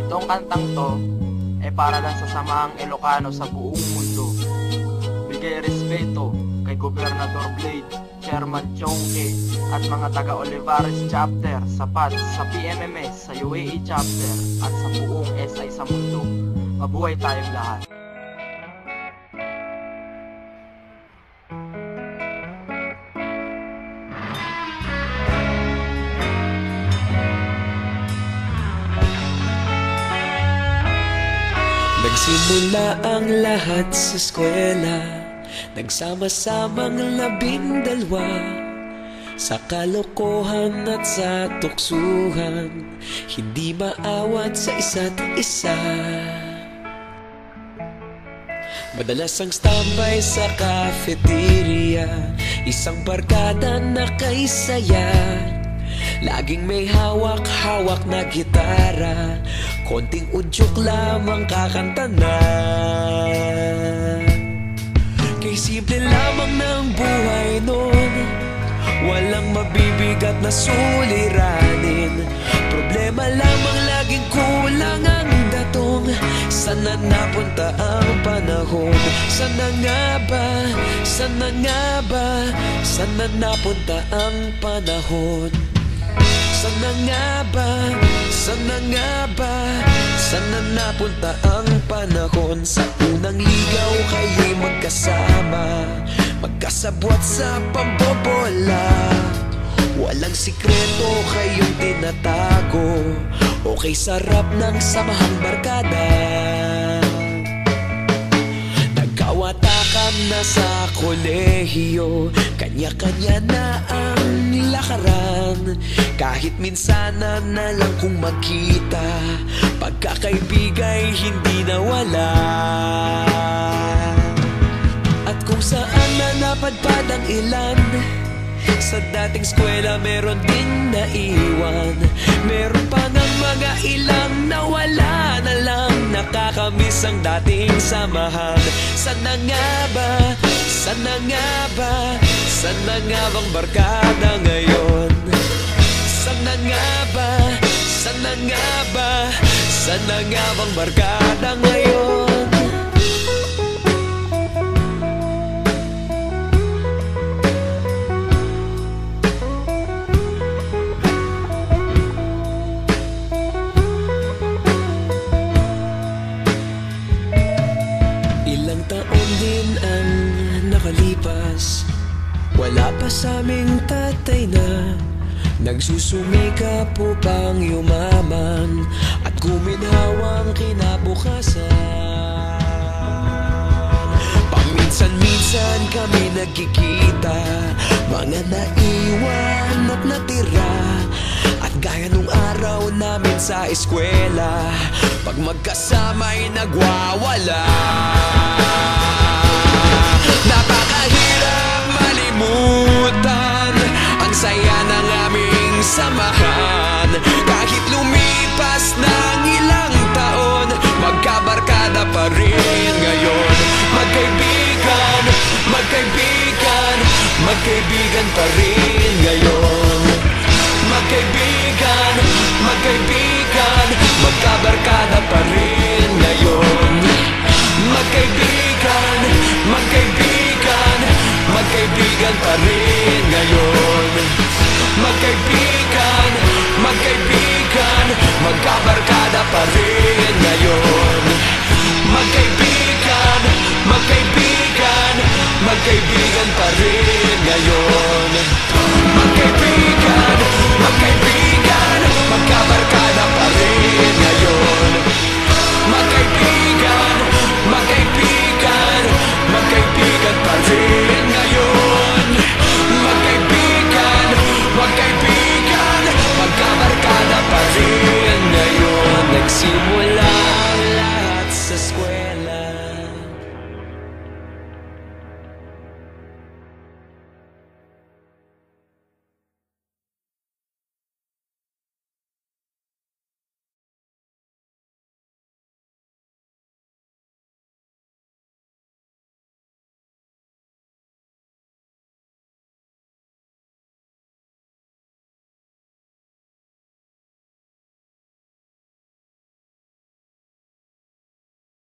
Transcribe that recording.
Itong kantang to ay para lang sa samahang Ilocano sa buong mundo. Bigay respeto kay Gobernador Blade, Chairman Chongke at mga taga Olivares Chapter, sapat sa PMMS, sa UAE Chapter at sa buong SI sa mundo. Mabuhay tayong lahat. Nagsimula ang lahat sa eskwela, nagsama-samang 12 sa kalokohan at sa tuksuhan, hindi maawat sa isa't isa. Madalas ang standby sa cafeteria, isang barkada na kay saya. Laging may hawak-hawak na gitara, konting udyok lamang kakanta na. Kay simple lamang ng buhay nun, walang mabibigat na suliranin. Problema lamang laging kulang ang datong. Sana napunta ang panahon? Sana nga ba? Sana nga ba? Sana napunta ang panahon? Sana nga ba? Sana nga ba? Sana napunta ang panahon? Sa unang ligaw kayo'y magkasama, magkasabwat sa pambobola. Walang sikreto kayong tinatago, okay sarap ng samahang barkada. Nagkawatakan na sa kolehiyo, kanya-kanya na ang lakaran. Kahit minsan na lang kung magkita, pagkakaibigay hindi nawala. At kung saan na napadpad ang ilan, sa dating eskwela meron ding naiwan. Meron pa ng mga ilang nawala na lang, nakakamiss ang dating samahan. Sana nga ba? Sana nga ba? Sana nga bang barkada ngayon? Sana nga ba? Sana nga ba? Sana nga bang barkada ngayon? Ilang taon din ang nakalipas, wala pa sa aming tatay na nagsusumikap upang yumaman at guminhawang kinabukasan. Paminsan-minsan kami nagkikita, mga naiwan at natira. At gaya nung araw namin sa eskwela, pag magkasama'y nagwawala. Napakahirap malimutan ang saya ng aming samahan. Kahit lumipas ng ilang taon, magkabarkada pa rin ngayon. Magkaibigan, magkaibigan, magkaibigan pa rin ngayon. Magkaibigan, magkaibigan, magkabarkada pa rin ngayon. Magkaibigan, magkaibigan, magkaibigan pa rin ngayon. Magkaibigan, magkaibigan,